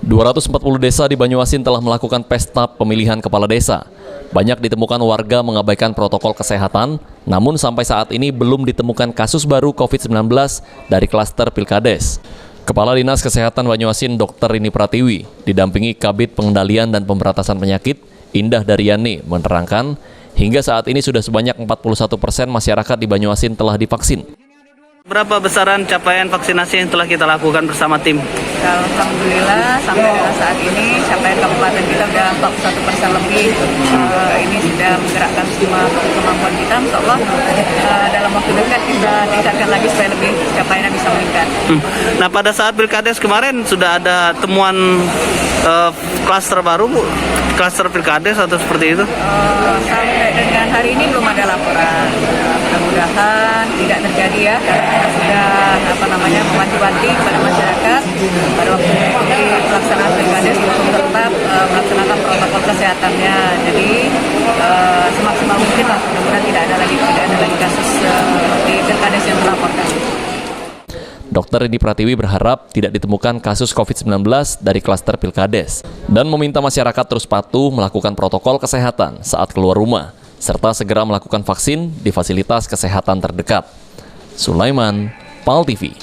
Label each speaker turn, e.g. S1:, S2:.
S1: 240 desa di Banyuasin telah melakukan pesta pemilihan kepala desa. Banyak ditemukan warga mengabaikan protokol kesehatan, namun sampai saat ini belum ditemukan kasus baru COVID-19 dari klaster Pilkades. Kepala Dinas Kesehatan Banyuasin Dr. Rini Pratiwi didampingi Kabid Pengendalian dan Pemberantasan Penyakit Indah Daryani menerangkan, hingga saat ini sudah sebanyak 41% masyarakat di Banyuasin telah divaksin.
S2: Berapa besaran capaian vaksinasi yang telah kita lakukan bersama tim?
S3: Alhamdulillah sampai dengan saat ini capaian kabupaten kita sudah 41% lebih. Ini sudah menggerakkan semua kemampuan kita. Insya Allah dalam waktu dekat kita tingkatkan lagi supaya lebih capaiannya bisa meningkat.
S2: Nah, pada saat Pilkades kemarin sudah ada temuan klaster baru, Bu? Klaster Pilkades atau seperti itu?
S3: Sampai dengan hari ini belum ada laporan. Mudah-mudahan tidak terjadi ya, karena kita sudah mewanti-wanti kepada masyarakat pada waktu mengikuti pelaksanaan Pilkades untuk tetap melaksanakan protokol kesehatannya. Jadi semaksimal mungkin lah, mudah-mudahan tidak ada lagi kasus di Pilkades yang terlaporkan.
S1: Dr. Rini Pratiwi berharap tidak ditemukan kasus COVID-19 dari klaster Pilkades dan meminta masyarakat terus patuh melakukan protokol kesehatan saat keluar rumah, serta segera melakukan vaksin di fasilitas kesehatan terdekat. Sulaiman, PAL TV.